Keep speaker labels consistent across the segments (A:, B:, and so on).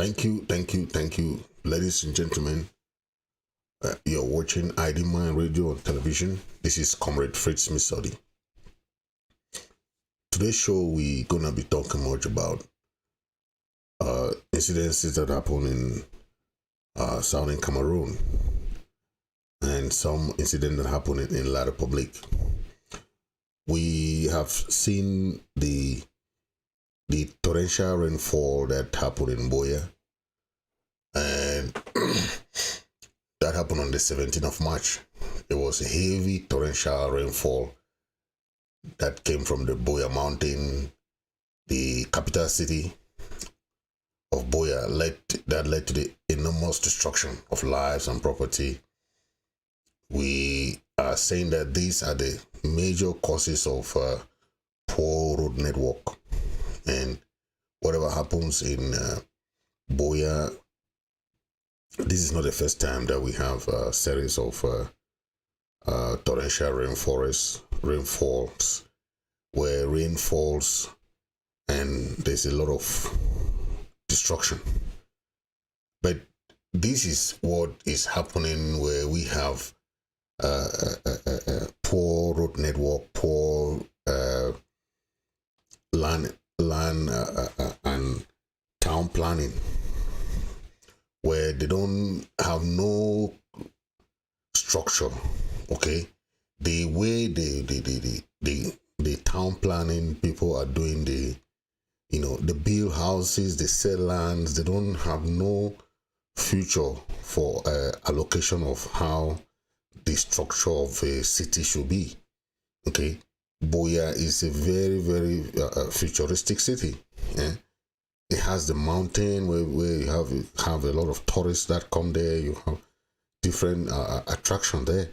A: Thank you, ladies and gentlemen. You're watching IMM Radio on television. This is Comrade Fritz Misodi. Today's show, we're gonna be talking much about incidences that happen in southern Cameroon and some incident that happened in La Republic. We have seen the torrential rainfall that happened in Buea, and that happened on the 17th of March. It was a heavy torrential rainfall that came from the Buea mountain, the capital city of Buea, that led to the enormous destruction of lives and property. We are saying that these are the major causes of poor road network, and whatever happens in Buea, this is not the first time that we have a series of torrential rainfalls where rain falls and there's a lot of destruction. But this is what is happening where we have poor road network, poor land and town planning, where they don't have no structure. Okay, the way the town planning people are doing, they build houses, they sell lands, they don't have no future for allocation of how the structure of a city should be. Okay, Buea is a very, very futuristic city. Yeah? It has the mountain where you have a lot of tourists that come there. You have different attraction there,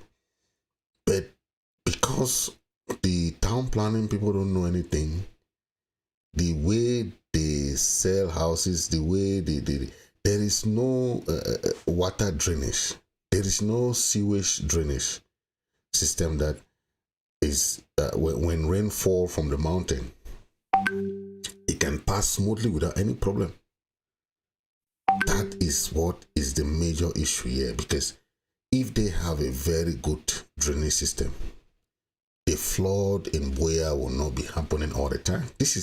A: but because the town planning people don't know anything, the way they sell houses, the way there is no water drainage, there is no sewage drainage system that is when rain fall from the mountain, it can pass smoothly without any problem. That is what is the major issue here, because if they have a very good drainage system, the flood in Buea will not be happening all the time. This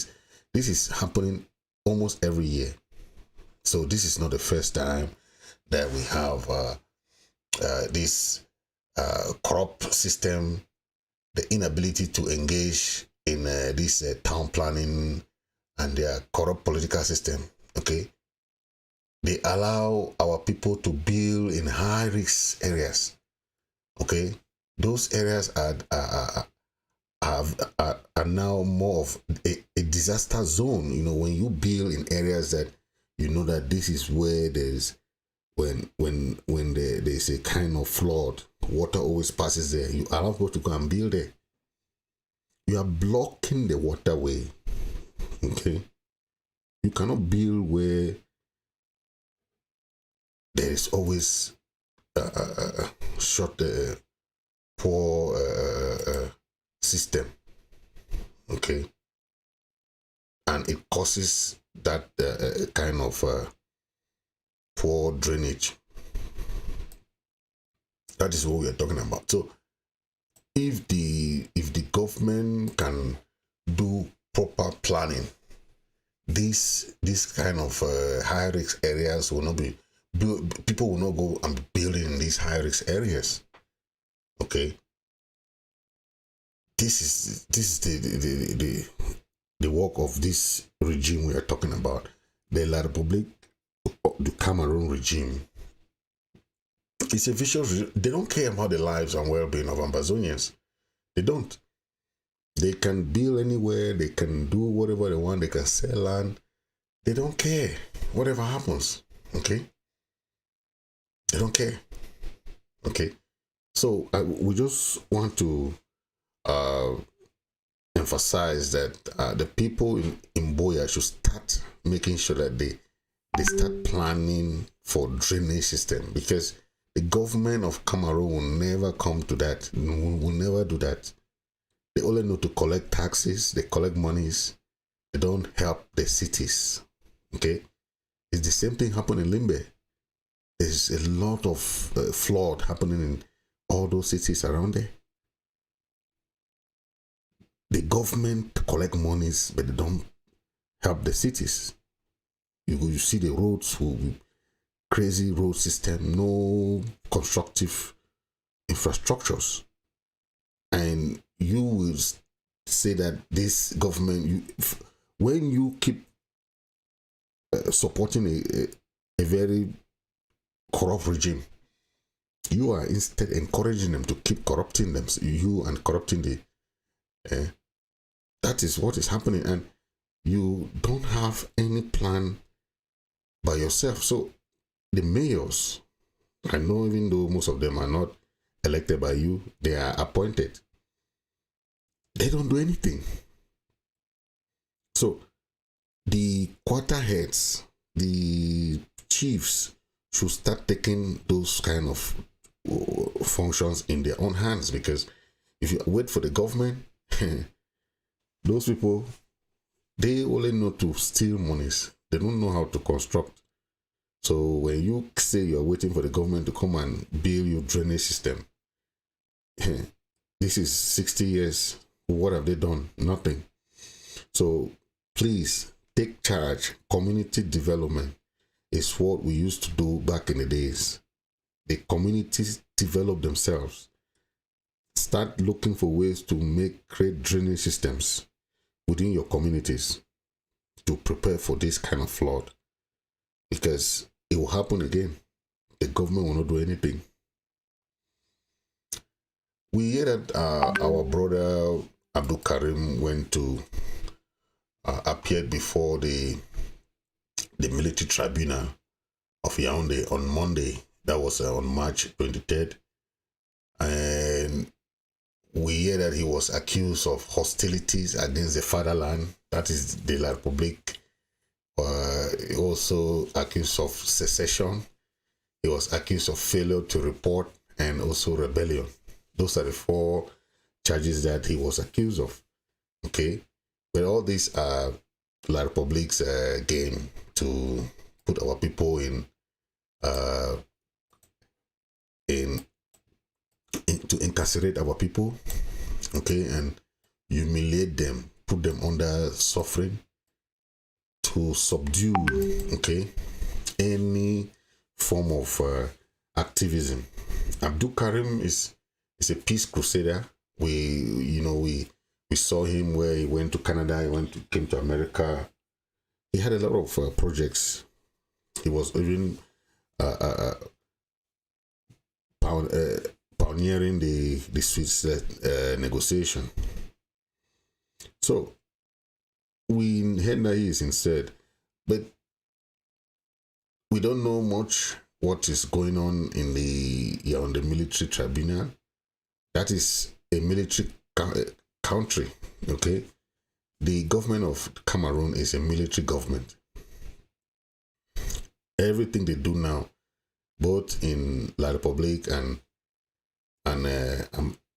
A: is happening almost every year. So this is not the first time that we have this corrupt system, the inability to engage in this town planning and their corrupt political system. Okay, they allow our people to build in high risk areas. Okay, those areas are now more of a disaster zone. When you build in areas that that this is where there's when there's a kind of flood, water always passes there. You allow people to go and build there. You are blocking the waterway. Okay, you cannot build where there is always short poor system. Okay, and it causes that kind of poor drainage. That is what we are talking about. So if the government can do proper planning, this kind of high risk areas will not be people will not go and build in these high risk areas. Okay, this is the work of this regime we are talking about, the La Republic, the Cameroon regime. It's a vicious regime. They don't care about the lives and well-being of Ambazonians. They don't. They can build anywhere. They can do whatever they want. They can sell land. They don't care whatever happens. Okay. They don't care. Okay. So we just want to emphasize that the people in Buea should start making sure that they start planning for drainage system, because the government of Cameroon will never come to that. Will never do that. They only know to collect taxes. They collect monies. They don't help the cities. Okay, It's the same thing happening in Limbe. There's a lot of flood happening in all those cities around there. The government collect monies, but they don't help the cities. You see the roads, crazy road system, no constructive infrastructures. And you will say that this government, when you keep supporting a very corrupt regime, you are instead encouraging them to keep corrupting them, you and corrupting the that is what is happening, and you don't have any plan by yourself. So the mayors, I know, even though most of them are not elected by you, they are appointed. They don't do anything. So the quarter heads, the chiefs should start taking those kind of functions in their own hands, because if you wait for the government, those people, they only know to steal monies. They don't know how to construct. So when you say you're waiting for the government to come and build your drainage system, this is 60 years. What have they done? Nothing. So please take charge. Community development is what we used to do back in the days. The communities develop themselves. Start looking for ways to create drainage systems within your communities to prepare for this kind of flood, because it will happen again. The government will not do anything. We hear that our brother Abdul Karim went to appear before the military tribunal of Yaoundé on Monday. That was on March 23rd. And we hear that he was accused of hostilities against the fatherland, that is the La République. He also accused of secession. He was accused of failure to report and also rebellion. Those are the 4 charges that he was accused of. Okay, but all these are La République's game to put our people to incarcerate our people, okay, and humiliate them, put them under suffering, to subdue, okay, any form of activism. Abdul Karim is a peace crusader. We saw him where he went to Canada, came to America. He had a lot of projects. He was even pioneering the Swiss negotiation. So we heard that he is instead, but we don't know much what is going on on the military tribunal. That is a military country, okay? The government of Cameroon is a military government. Everything they do now, both in La République and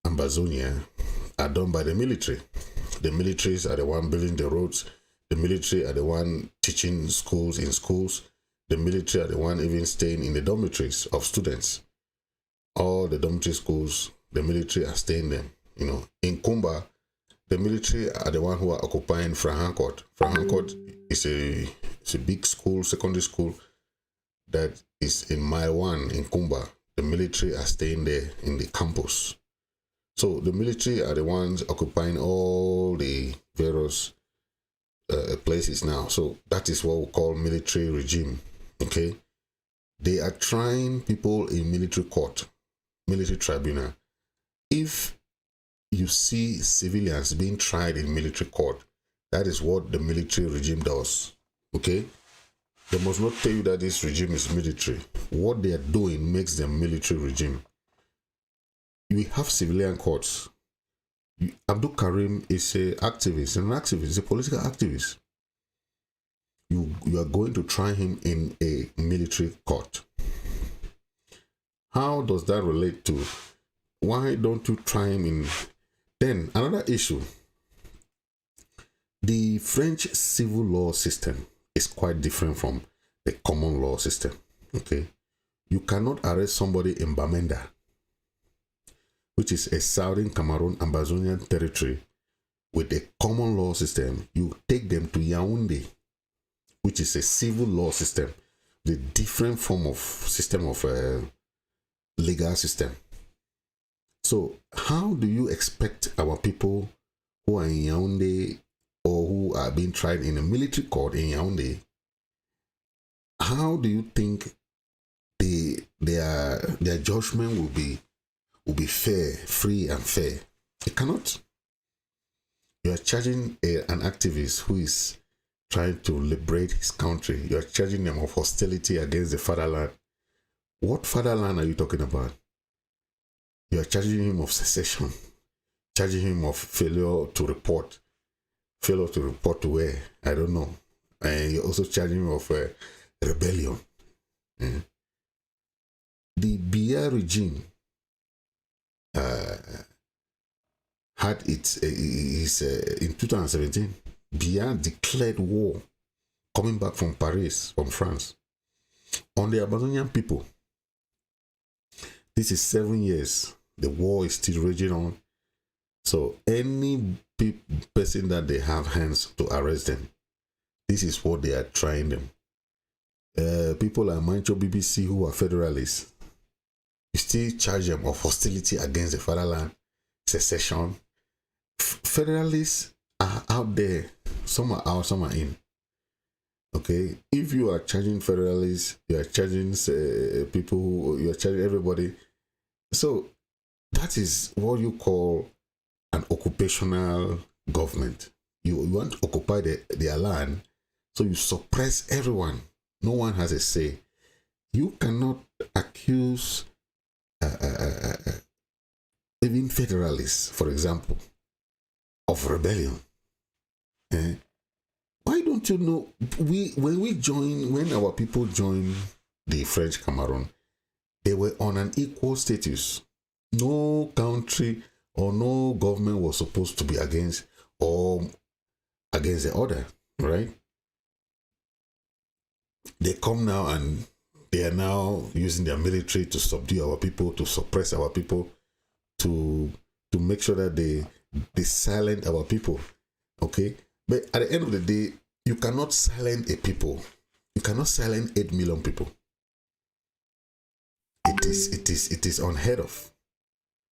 A: Ambazonia, are done by the military. The militaries are the one building the roads. The military are the one teaching schools in schools. The military are the one even staying in the dormitories of students. All the dormitory schools, the military are staying there. In Kumba, the military are the one who are occupying Frahancourt. Frahancourt is a big school, secondary school, that is in Mile 1 in Kumba. The military are staying there in the campus. So the military are the ones occupying all the various places now. So that is what we call military regime. Okay, they are trying people in military court, military tribunal. If you see civilians being tried in military court, that is what the military regime does. Okay, they must not tell you that this regime is military. What they are doing makes them military regime. We have civilian courts. Abdul Karim is an activist, a political activist. You are going to try him in a military court. How does that relate to, why don't you try him in? Then another issue, the French civil law system is quite different from the common law system. Okay, you cannot arrest somebody in Bamenda, which is a southern Cameroon Ambazonian territory, with a common law system. You take them to Yaoundé, which is a civil law system, the different form of system of legal system. So how do you expect our people who are in Yaoundé or who are being tried in a military court in Yaoundé, how do you think their judgment will be fair, free and fair? It cannot. You are charging an activist who is trying to liberate his country. You are charging them of hostility against the fatherland. What fatherland are you talking about? You are charging him of secession, charging him of failure to report. Failure to report to where? I don't know. And you're also charging him of rebellion. Mm. The Buea regime had its in 2017. Buea declared war, coming back from Paris, from France, on the Ambazonian people. This is 7 years. The war is still raging on. So any person that they have hands to arrest them, this is what they are trying them. People like Mancho BBC who are federalists, you still charge them of hostility against the fatherland, secession. Federalists are out there. Some are out, some are in. Okay, if you are charging federalists, you are charging people, you are charging everybody. So that is what you call an occupational government. You want to occupy their land, so you suppress everyone. No one has a say. You cannot accuse even federalists, for example, of rebellion. Why don't you know, when our people joined the French Cameroon, they were on an equal status. No country or no government was supposed to be against the other, right? They come now and they are now using their military to subdue our people, to suppress our people, to make sure that they silence our people. Okay? But at the end of the day, you cannot silence a people. You cannot silence 8 million people. It is unheard of.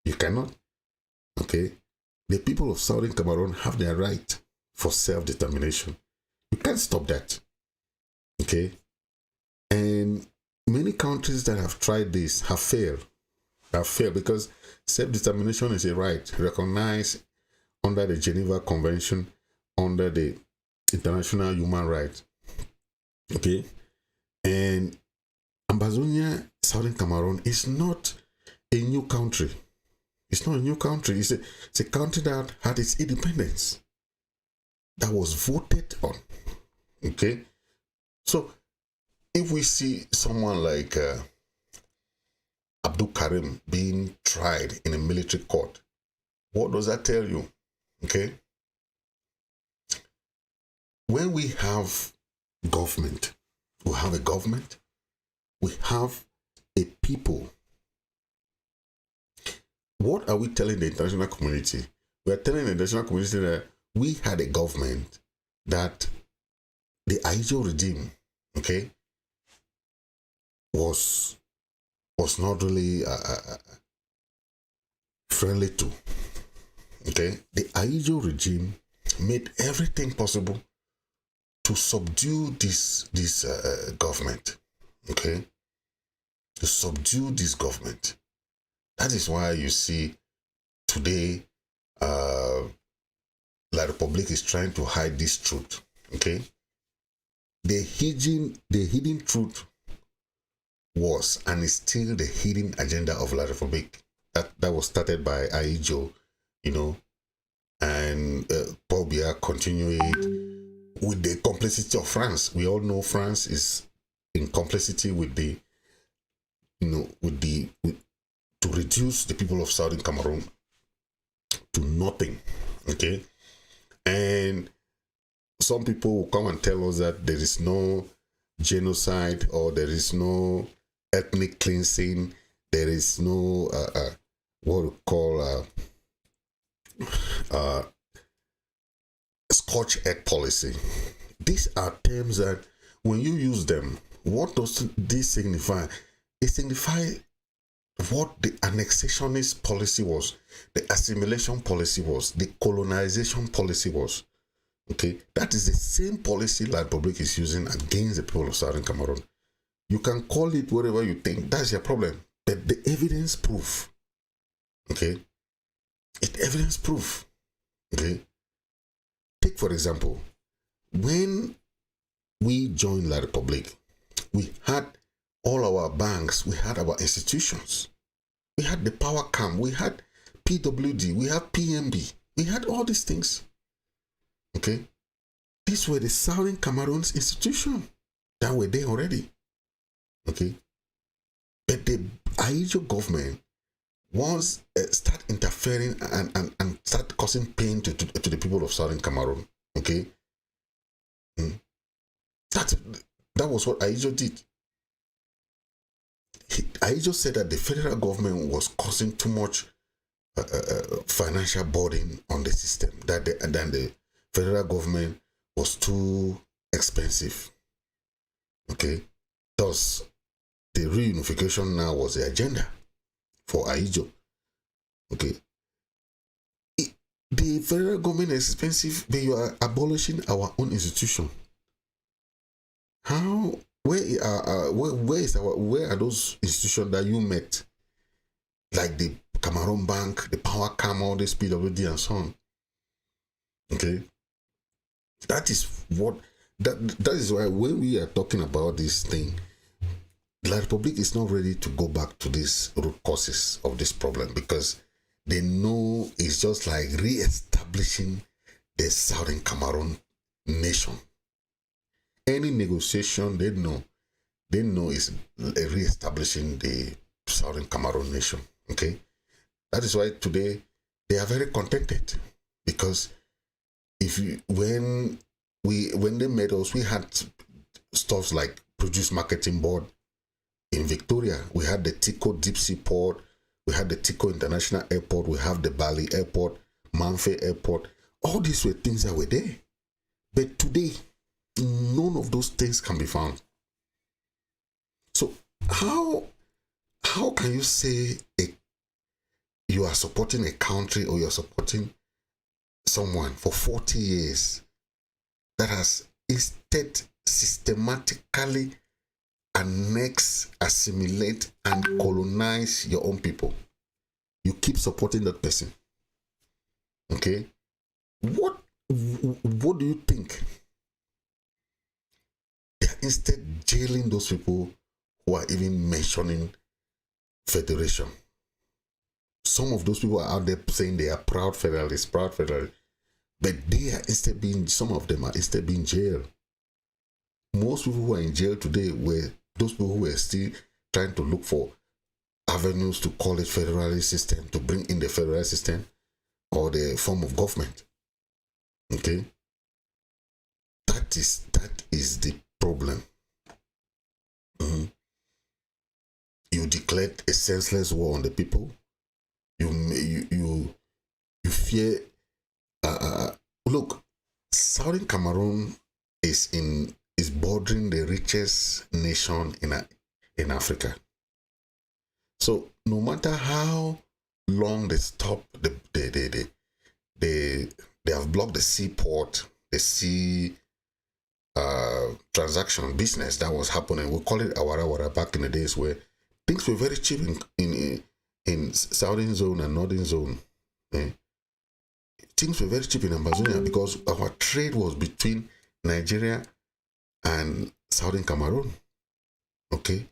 A: You cannot. Okay? The people of Southern Cameroon have their right for self-determination. You can't stop that. Okay? And many countries that have tried this have failed. Because self-determination is a right recognized under the Geneva Convention, under the international human rights. Okay? And Ambazonia, Southern Cameroon, is not a new country. It's not a new country. It's a country that had its independence, that was voted on. Okay? So, if we see someone like Abdul Karim being tried in a military court, what does that tell you? Okay? When we have government, we have a government, we have a people. What are we telling the international community? We are telling the international community that we had a government that the Aijo regime, okay, was not really friendly to. Okay, the Aijo regime made everything possible to subdue this government. Okay, to subdue this government. That is why you see today La Republic is trying to hide this truth. Okay, the hidden truth was and is still the hidden agenda of La Republic that was started by Aijo, you know, and Paul Biya continued with the complicity of France. We all know France is in complicity with the, you know, to reduce the people of Southern Cameroon to nothing. Okay, and some people will come and tell us that there is no genocide, or there is no ethnic cleansing, there is no what we call Scotch egg policy. These are terms that when you use them, what does this signify? It signifies what the annexationist policy was, the assimilation policy was, the colonization policy was. Okay, that is the same policy La Republic is using against the people of Southern Cameroon. You can call it whatever you think, that's your problem. But the evidence proof, okay, it evidence proof, okay. Take for example, when we joined La Republic, we had all our banks, we had our institutions, we had the power camp, we had PWD, we had PMB, we had all these things. Okay, these were the Southern Cameroon's institutions that were there already. Okay, but the Ahidjo government once start interfering and start causing pain to the people of Southern Cameroon. Okay, that was what Ahidjo did. Ahidjo said that the federal government was causing too much financial burden on the system, that the federal government was too expensive. Okay, thus the reunification now was the agenda for Ahidjo. Okay, the federal government is expensive, but you are abolishing our own institution. How? Where are those institutions that you met, like the Cameroon Bank, the Power Cam, all this PWD and so on? Okay, that is why when we are talking about this thing, La Republic is not ready to go back to these root causes of this problem, because they know it's just like re-establishing the Southern Cameroon nation. Any negotiation they know is re-establishing the Southern Cameroon nation. Okay, that is why today they are very contented, because when they met us, we had stuff like Produce Marketing Board in Victoria. We had the Tico Deep Sea Port, we had the Tico International Airport, we have the Bali Airport, Manfe Airport. All these were things that were there. But today, none of those things can be found. So how can you say you are supporting a country, or you are supporting someone for 40 years that has instead systematically annex, assimilate, and colonize your own people? You keep supporting that person. Okay, what do you think? They are instead jailing those people who are even mentioning federation. Some of those people are out there saying they are proud federalists, but they are instead some of them are instead being jailed. Most people who are in jail today were those people who were still trying to look for avenues to call it federalist system, to bring in the federal system or the form of government. Okay, that is the problem. You declared a senseless war on the people. You fear. Look, Southern Cameroon is bordering the richest nation in Africa. So no matter how long they stop, they have blocked the seaport, the sea transaction business that was happening. We call it awara back in the days, where things were very cheap in southern zone and northern zone. Things were very cheap in Ambazonia because our trade was between Nigeria and Southern Cameroon. Okay,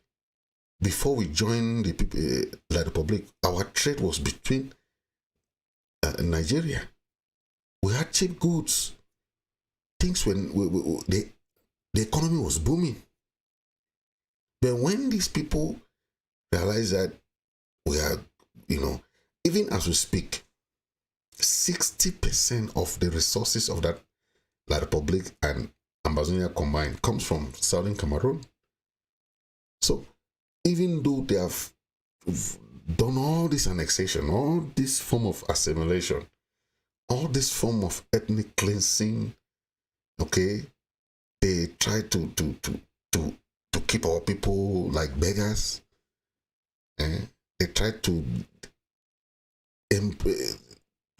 A: before we joined the Republic, our trade was between Nigeria. We had cheap goods. Things when the economy was booming. But when these people realize that we are, even as we speak, 60% of the resources of that La Republic and Ambazonia combined comes from southern Cameroon. So even though they have done all this annexation, all this form of assimilation, all this form of ethnic cleansing, okay, they try to keep our people like beggars. They try to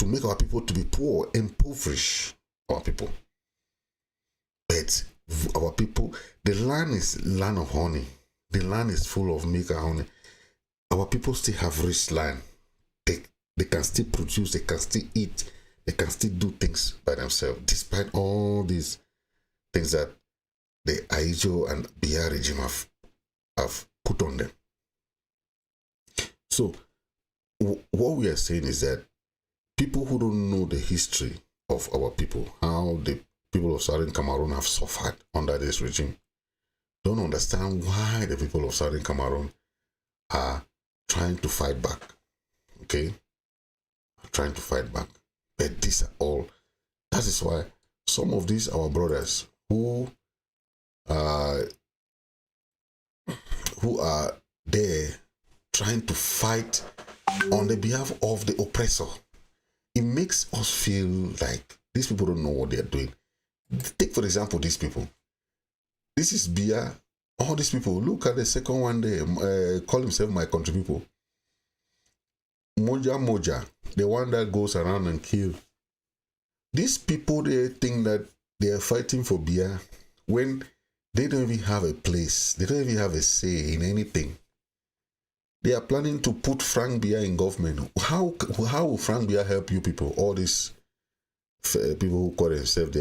A: make our people to be poor, impoverish our people. But our people, the land is land of honey. The land is full of milk and honey. Our people still have rich land. They can still produce, they can still eat, they can still do things by themselves, despite all these things that the Aijo and Biya regime have put on them. So what we are saying is that people who don't know the history of our people, how the people of Southern Cameroon have suffered under this regime, don't understand why the people of Southern Cameroon are trying to fight back. Okay? Trying to fight back. But these are all, that is why some of these our brothers who are there trying to fight on the behalf of the oppressor, it makes us feel like these people don't know what they are doing. Take for example these people. This is Biya. All these people, look at the second one there, call himself my country people. Moja, the one that goes around and kills. These people, they think that they are fighting for Biya when they don't even have a place. They don't even have a say in anything. They are planning to put Frank Biya in government. How will Frank Biya help you people? All these people who call themselves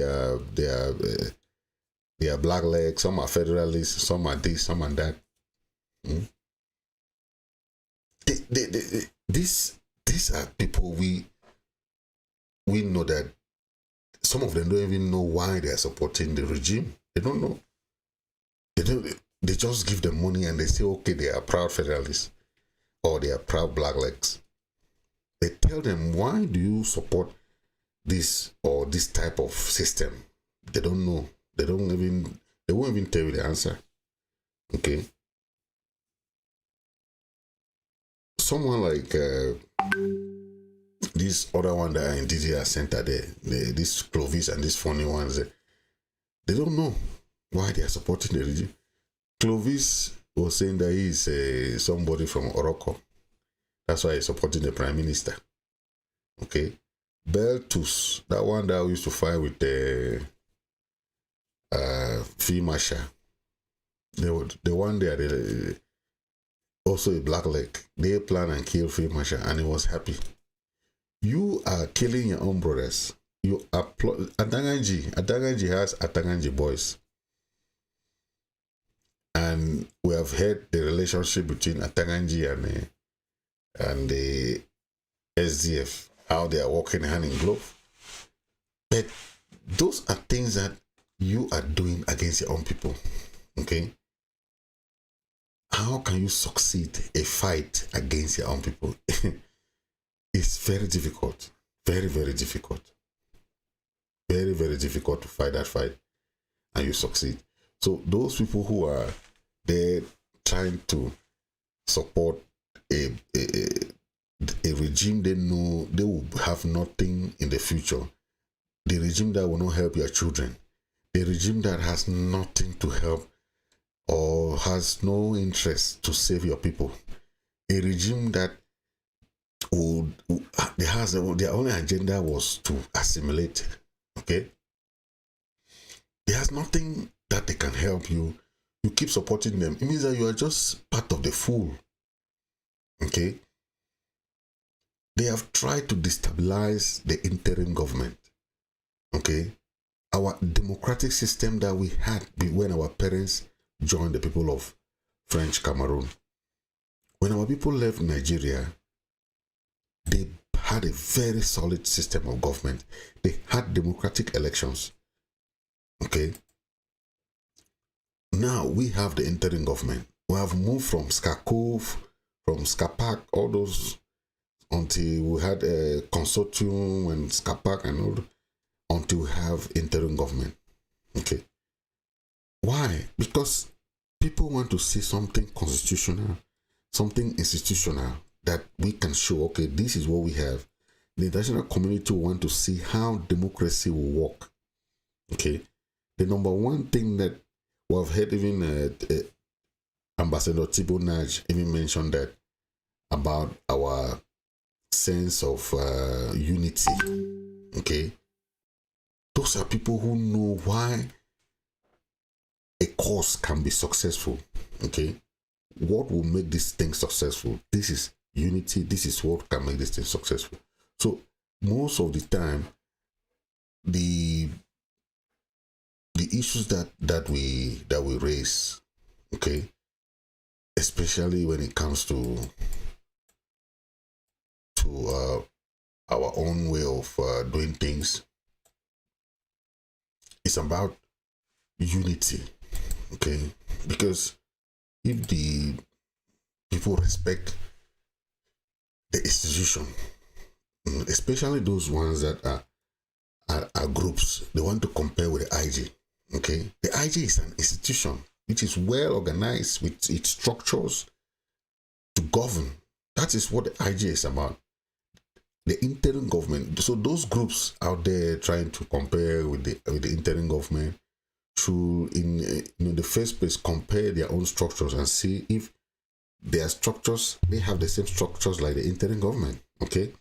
A: they are black legs, some are federalists, some are this, some are that. These are people we know that some of them don't even know why they are supporting the regime. They don't know. They just give them money and they say, okay, they are proud federalists or they are proud black legs. They tell them, why do you support this or this type of system? They don't know. They won't even tell you the answer. Okay. Someone like this other one that are in DDR center there, this Clovis and these funny ones, they don't know why they are supporting the regime. Clovis was saying that he is somebody from Oroko. That's why he's supporting the prime minister. Okay. Beltus, that one that used to fight with the Free Masha. The one there, also a black leg. They plan and kill Free Masha and he was happy. You are killing your own brothers. You applaud Atanganji has Atanganji boys. And we have heard the relationship between Atanganji and the SDF, how they are working hand in glove. But those are things that you are doing against your own people. Okay? How can you succeed a fight against your own people? It's very difficult. Very, very difficult. Very, very difficult to fight that fight and you succeed. So those people who are there trying to support a regime they know they will have nothing in the future. The regime that will not help your children. The regime that has nothing to help or has no interest to save your people. A regime that their only agenda was to assimilate. Okay? There has nothing that they can help you. You keep supporting them. It means that you are just part of the fool. Okay? They have tried to destabilize the interim government. Okay? Our democratic system that we had when our parents joined the people of French Cameroon. When our people left Nigeria, they had a very solid system of government. They had democratic elections. Okay? Now we have the interim government. We have moved from Skakov, from Skapak, all those, until we had a consortium and Skapak and all, until we have interim government. Okay? Why? Because people want to see something constitutional, something institutional that we can show, okay, this is what we have. The international community want to see how democracy will work. Okay. The number one thing that we've heard, even Ambassador Thibault Naj even mentioned that about our sense of unity. Okay. Those are people who know why a cause can be successful. Okay. What will make this thing successful? This is unity. This is what can make this thing successful. So most of the time, the issues that we raise, okay, especially when it comes to our own way of doing things, it's about unity, okay? Because if the people respect the institution, especially those ones that are groups, they want to compare with the IG, okay? The IG is an institution which is well organized with its structures to govern. That is what the IG is about. The interim government. So those groups out there trying to compare with the interim government should, in the first place, compare their own structures and see if their structures, they have the same structures like the interim government. Okay.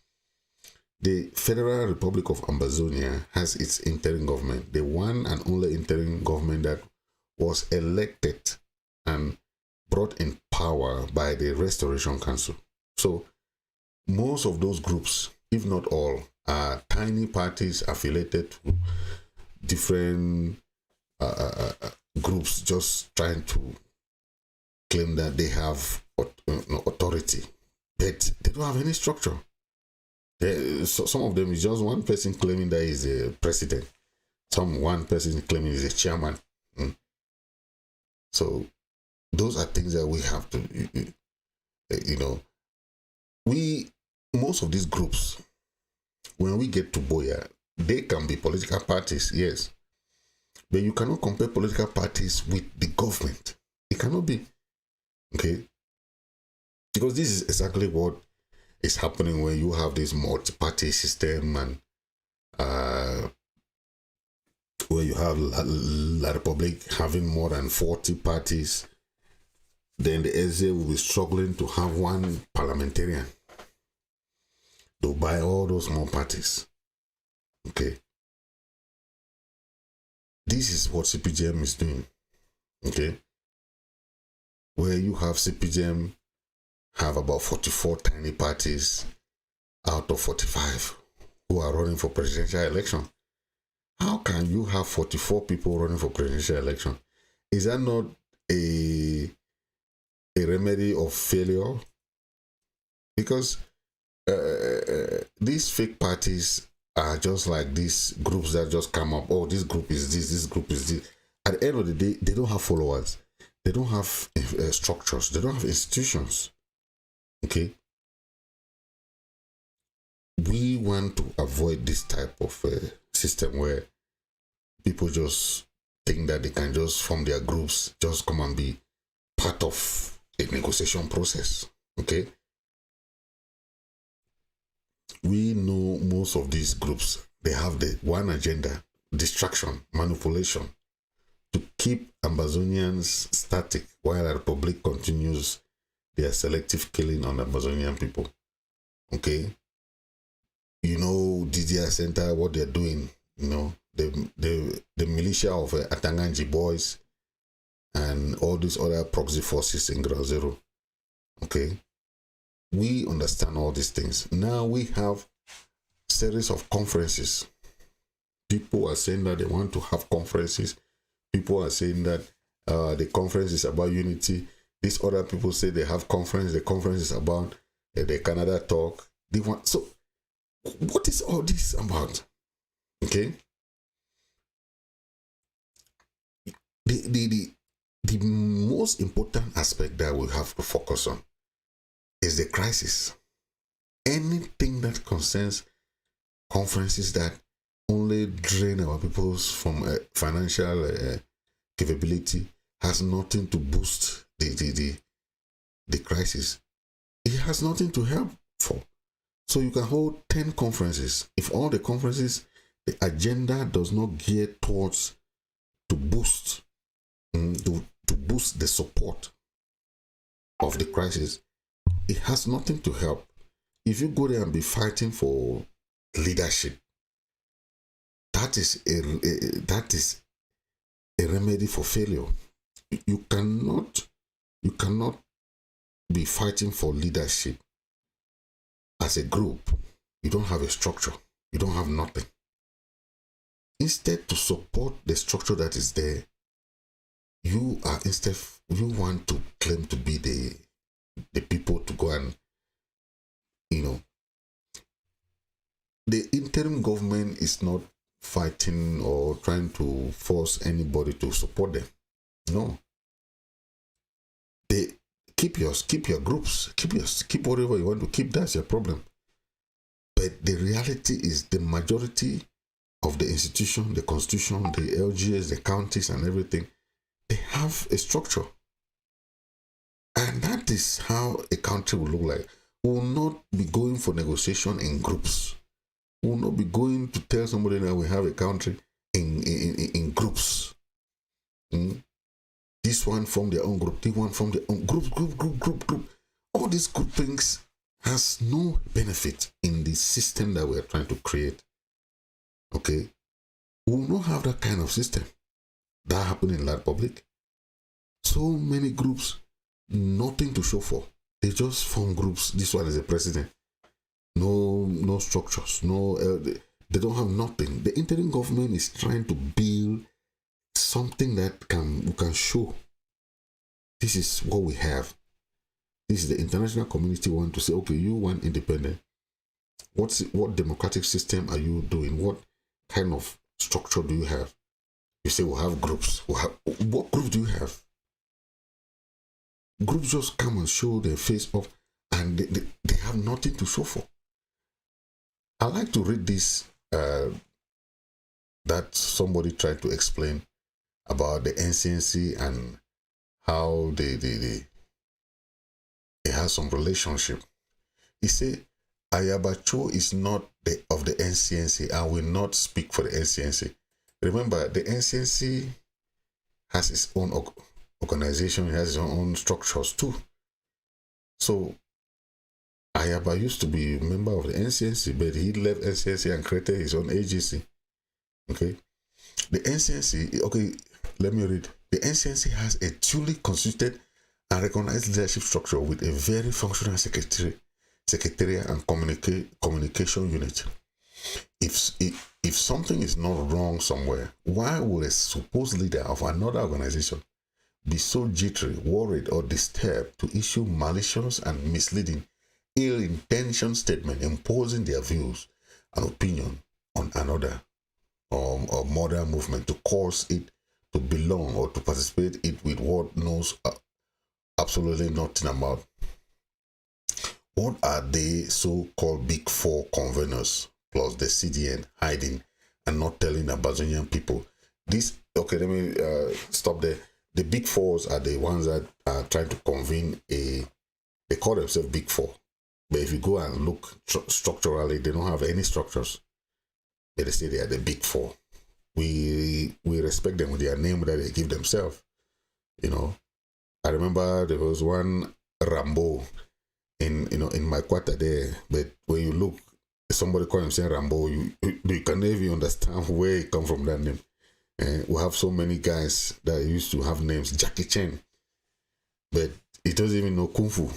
A: The Federal Republic of Ambazonia has its interim government, the one and only interim government that was elected and brought in power by the Restoration Council. So most of those groups, if not all, are tiny parties affiliated to different groups just trying to claim that they have authority, but they don't have any structure. So some of them is just one person claiming that is a president, one person claiming is a chairman. So those are things that we have to, most of these groups, when we get to Buea, they can be political parties, yes, but you cannot compare political parties with the government. It cannot be, okay? Because this is exactly what is happening when you have this multi-party system and where you have La Republic having more than 40 parties, then the SA will be struggling to have one parliamentarian to buy all those small parties. Okay. This is what CPGM is doing. Okay. Where you have CPGM have about 44 tiny parties out of 45 who are running for presidential election. How can you have 44 people running for presidential election? Is that not a remedy of failure? Because these fake parties are just like these groups that just come up. Oh, this group is this group is this. At the end of the day, they don't have followers. They don't have structures. They don't have institutions. Okay. We want to avoid this type of system where people just think that they can just form their groups, just come and be part of a negotiation process. Okay. We know most of these groups, they have the one agenda: distraction, manipulation, to keep Ambazonians static while the Republic continues their selective killing on Ambazonian people. Okay. DDR Center, what they're doing, the militia of Atanganji boys and all these other proxy forces in Ground Zero. Okay. We understand all these things. Now we have series of conferences. People are saying that they want to have conferences. People are saying that the conference is about unity. These other people say they have conference. The conference is about the Canada talk. They want. So what is all this about? Okay. The most important aspect that we have to focus on is the crisis. Anything that concerns conferences that only drain our peoples from financial capability has nothing to boost the crisis. It has nothing to help for. So you can hold 10 conferences. If all the conferences, the agenda does not gear towards to boost the support of the crisis, it has nothing to help. If you go there and be fighting for leadership, that is a remedy for failure. You cannot be fighting for leadership as a group. You don't have a structure. You don't have nothing. Instead, to support the structure that is there, you want to claim to be the people to go and, the interim government is not fighting or trying to force anybody to support them. No. They keep your groups, keep whatever you want to keep. That's your problem. But the reality is the majority of the institution, the constitution, the LGS, the counties and everything, they have a structure. And that is how a country will look like. We will not be going for negotiation in groups. We will not be going to tell somebody that we have a country in groups. This one from their own group, this one from their own group. All these good things has no benefit in the system that we are trying to create. Okay? We will not have that kind of system. That happened in Land Public. So many groups, nothing to show for. They just form groups. This one is the president. No structures. They don't have nothing. The interim government is trying to build something that we can show. This is what we have. This is the international community want to say, okay, you want independent. What democratic system are you doing? What kind of structure do you have? You say we'll have groups. What group do you have? Groups just come and show their face off, and they have nothing to show for. I like to read this that somebody tried to explain about the NCNC and how they have some relationship. He said, Ayabacho is not of the NCNC and will not speak for the NCNC. Remember, the NCNC has its own organization, it has its own structures too. So Ayaba used to be a member of the NCNC, but he left NCNC and created his own agency. Okay. The NCNC, okay, let me read. The NCNC has a duly constituted and recognized leadership structure with a very functional secretariat and communication unit. If something is not wrong somewhere, why would a supposed leader of another organization be so jittery, worried, or disturbed to issue malicious and misleading, ill-intentioned statement imposing their views and opinion on another or modern movement to cause it to belong or to participate it with what knows absolutely nothing about? What are they so-called Big Four conveners plus the CDN hiding and not telling Ambazonian people? This, okay, let me stop there. The Big Fours are the ones that are trying to convene they call themselves Big Four. But if you go and look structurally, they don't have any structures. But they say they are the Big Four. We respect them with their name that they give themselves. I remember there was one Rambo in my quarter there. But when you look, somebody call himself Rambo, you can never even understand where it come from, that name. We have so many guys that used to have names, Jackie Chan, but he doesn't even know Kung Fu.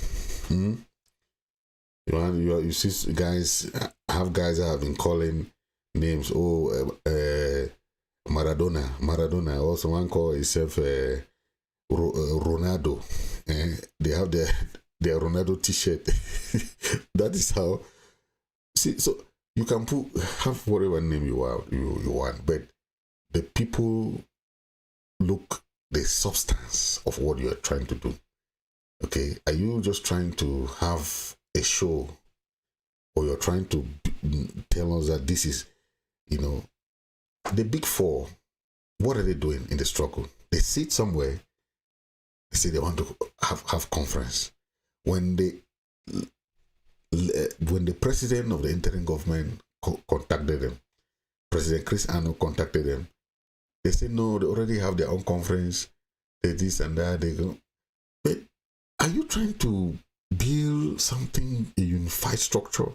A: You see guys that have been calling names. Maradona. Also one call himself Ronaldo. They have their Ronaldo T-shirt. That is how. See, so you can have whatever name you want, but the people look the substance of what you are trying to do. Okay, are you just trying to have a show, or you're trying to tell us that this is, the Big Four? What are they doing in the struggle? They sit somewhere. They say they want to have conference. When the president of the interim government contacted them, President Chris Ano contacted them. They said no, they already have their own conference. They this and that. They go. But are you trying to build something, a unified structure,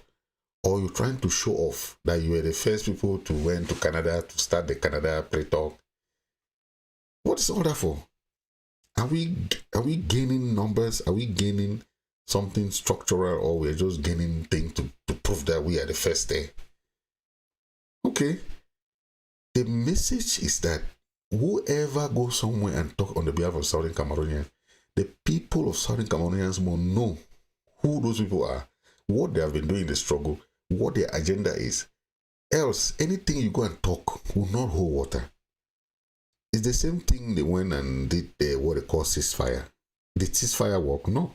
A: or you're trying to show off that you were the first people to went to Canada to start the Canada pre-talk? What is all that for? Are we gaining numbers? Are we gaining something structural, or we're just gaining things to prove that we are the first there? Okay. The message is that whoever goes somewhere and talk on the behalf of Southern Cameroonians, the people of Southern Cameroonians will know who those people are, what they have been doing in the struggle, what their agenda is. Else, anything you go and talk will not hold water. It's the same thing they went and did what they call ceasefire. Did ceasefire work? No.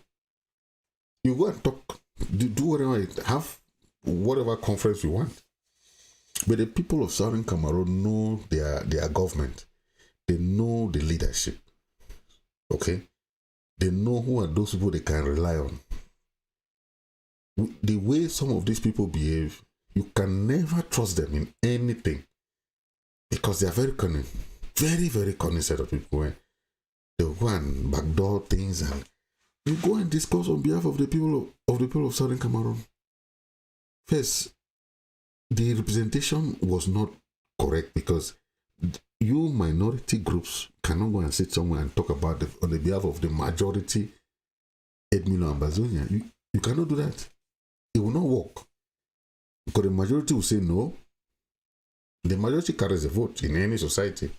A: You go and talk, do whatever, have whatever conference you want. But the people of Southern Cameroon know their government. They know the leadership. Okay? They know who are those people they can rely on. The way some of these people behave, you can never trust them in anything. Because they are very cunning. Very, very cunning set of people. Where they'll go and backdoor things, and you go and discuss on behalf of the people of Southern Cameroon. First, the representation was not correct, because you minority groups cannot go and sit somewhere and talk about on the behalf of the majority 8 million Ambazonia. You cannot do that. It will not work. Because the majority will say no. The majority carries a vote in any society.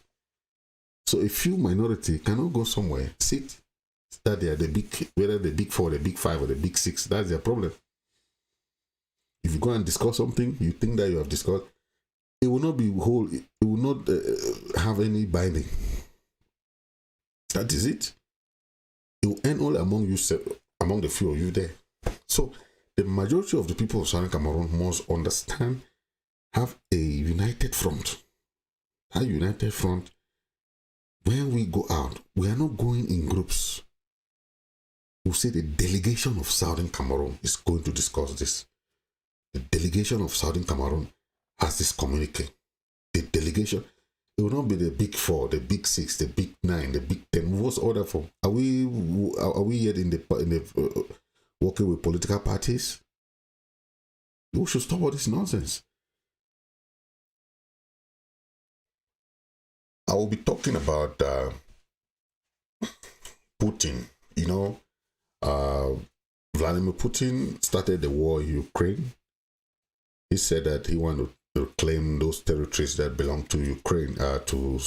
A: So a few minority cannot go somewhere, sit, that they are the big, whether the big 4, the big 5, or the big 6, that's their problem. If you go and discuss something, you think that you have discussed, it will not be whole, it will not have any binding. That is it. It will end all among the few of you there. So the majority of the people of Southern Cameroon must understand, have a united front. A united front. When we go out, we are not going in groups. We'll say the delegation of Southern Cameroon is going to discuss this. The delegation of Southern Cameroon has this communique. The delegation, it will not be the big 4, the big 6, the big 9, the big 10. What's order for? Are we yet in the working with political parties? We should stop all this nonsense. I will be talking about Putin. You know, Vladimir Putin started the war in Ukraine. He said that he wanted to claim those territories that belong to Ukraine, to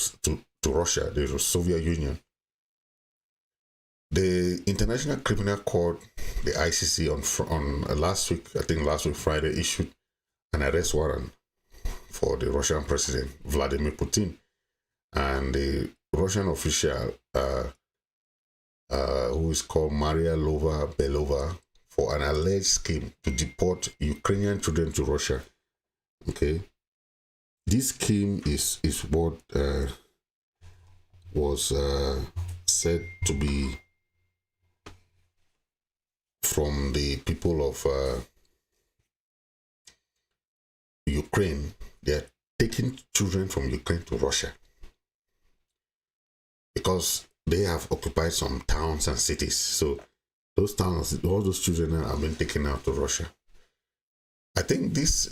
A: Russia, the Soviet Union. The International Criminal Court, the ICC, on last week Friday, issued an arrest warrant for the Russian president, Vladimir Putin, and the Russian official, who is called Maria Belova, for an alleged scheme to deport Ukrainian children to Russia. Okay, this scheme is what was said to be from the people of Ukraine. They are taking children from Ukraine to Russia because they have occupied some towns and cities. So those towns, all those children have been taken out to Russia. I think this,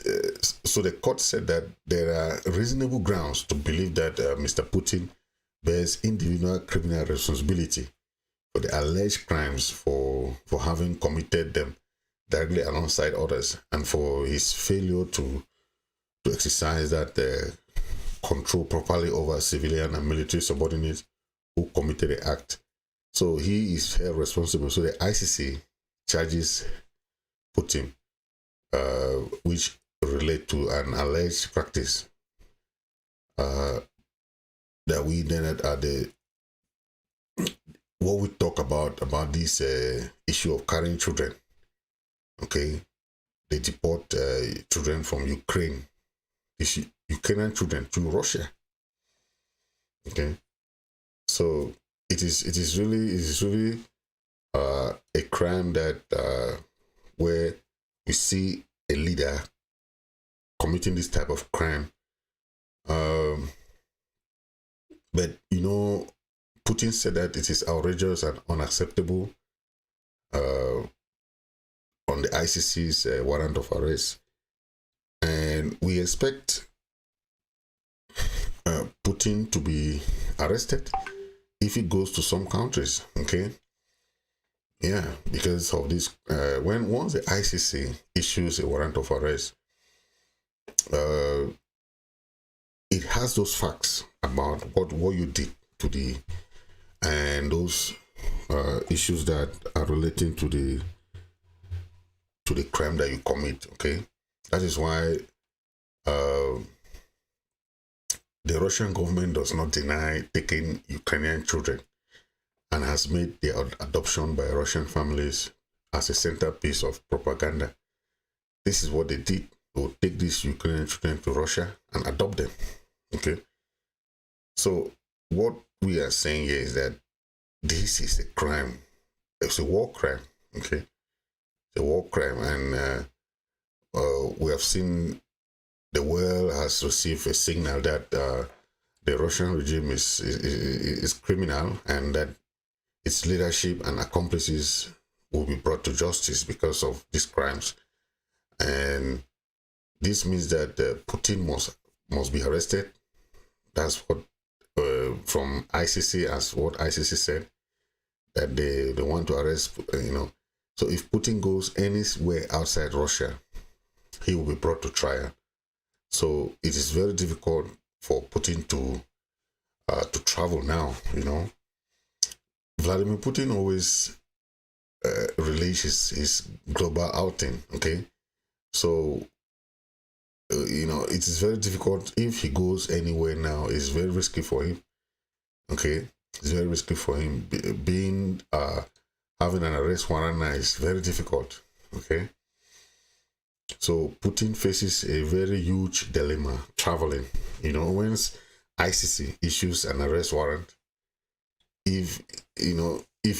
A: so the court said that there are reasonable grounds to believe that Mr. Putin bears individual criminal responsibility for the alleged crimes for having committed them directly alongside others, and for his failure to exercise that control properly over civilian and military subordinates who committed the act. So he is held responsible. So the ICC charges Putin, which relate to an alleged practice that we then at the what we talk about this issue of carrying children. Okay, they deport children from Ukraine, Ukrainian children to Russia. Okay, So it is really a crime that where we see a leader committing this type of crime. Um, but Putin said that it is outrageous and unacceptable uh, on the ICC's warrant of arrest, and we expect Putin to be arrested if he goes to some countries. Okay, yeah, because of this. Once the ICC issues a warrant of arrest, uh, it has those facts about what you did to the and those issues that are relating to the crime that you commit. Okay, that is why uh, the Russian government does not deny taking Ukrainian children and has made their adoption by Russian families as a centerpiece of propaganda. This is what they did. They would take these Ukrainian children to Russia and adopt them. Okay. So what we are saying here is that this is a crime. It's a war crime. Okay. It's a war crime. And we have seen the world has received a signal that the Russian regime is criminal, and that its leadership and accomplices will be brought to justice because of these crimes. And this means that Putin must be arrested. That's what from ICC, as what ICC said, that they want to arrest. So if Putin goes anywhere outside Russia, he will be brought to trial. So it is very difficult for Putin to travel now. Vladimir Putin always releases his global outing. Okay, so it is very difficult if he goes anywhere now. It's very risky for him. Okay, it's very risky for him. Being having an arrest warrant now is very difficult. Okay. So Putin faces a very huge dilemma traveling. Once ICC issues an arrest warrant, if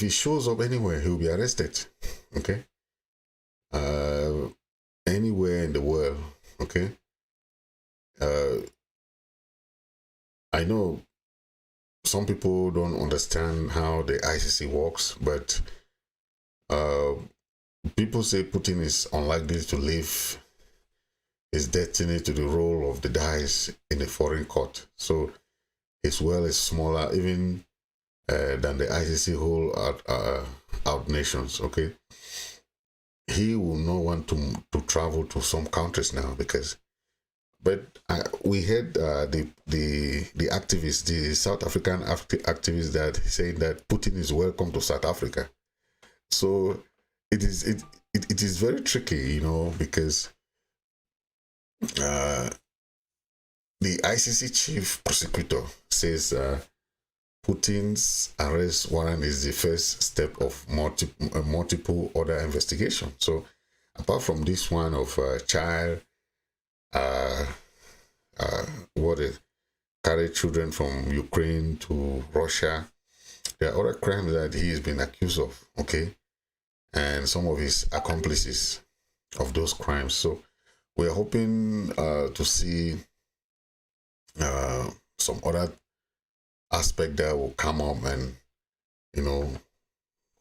A: he shows up anywhere, he'll be arrested. Okay. Anywhere in the world. Okay. I know some people don't understand how the ICC works, but people say Putin is unlikely to leave his destiny to the roll of the dice in a foreign court. So his well is smaller even than the ICC whole out nations. Okay, he will not want to travel to some countries now because. But we heard the activists, the South African activists, that saying that Putin is welcome to South Africa. So it is very tricky, because the ICC chief prosecutor says Putin's arrest warrant is the first step of multiple other investigation. So apart from this one of child carry children from Ukraine to Russia, there are other crimes that he has been accused of. Okay, and some of his accomplices of those crimes. So we're hoping to see some other aspect that will come up and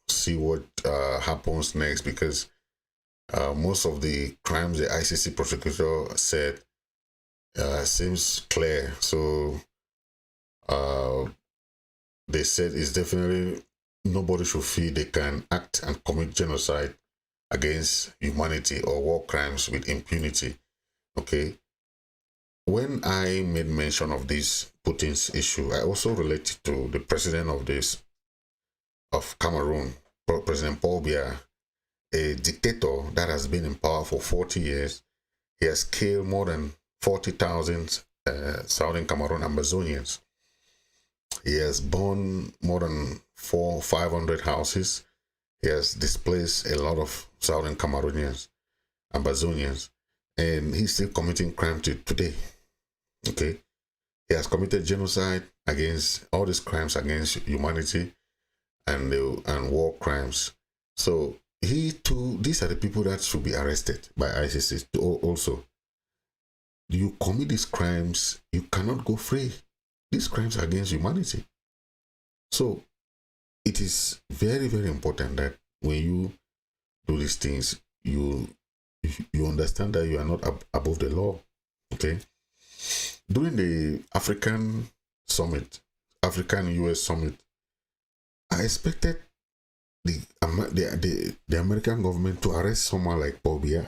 A: see what happens next, because most of the crimes the ICC prosecutor said seems clear. So they said it's definitely nobody should feel they can act and commit genocide against humanity or war crimes with impunity. Okay. When I made mention of this Putin's issue, I also related to the president of Cameroon, President Paul Biya, a dictator that has been in power for 40 years. He has killed more than 40,000 Southern Cameroon Ambazonians. He has burned more than 500 houses. He has displaced a lot of Southern Cameroonians, Ambazonians, and he's still committing crime today. Okay, he has committed genocide against all these crimes against humanity and war crimes. So he too, these are the people that should be arrested by ICC also. You commit these crimes, you cannot go free. These crimes are against humanity. So it is very, very important that when you do these things, you understand that you are not above the law. Okay. During the African summit, African-US summit, I expected the American government to arrest someone like Buea.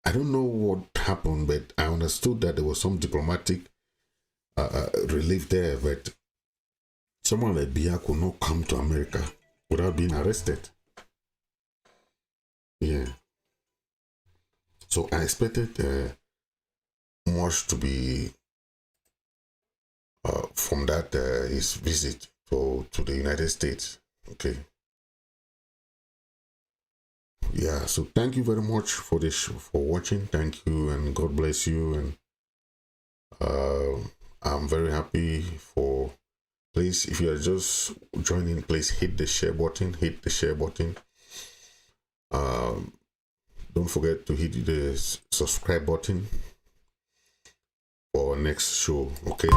A: I don't know what happened, but I understood that there was some diplomatic relief there, but someone like Buea could not come to America without being arrested. Yeah. So I expected much to be from that his visit to the United States. Okay. Yeah. So thank you very much for for watching. Thank you, and God bless you. And I'm very happy for. Please, if you are just joining, please hit the share button. Hit the share button. Don't forget to hit the subscribe button for our next show. Okay.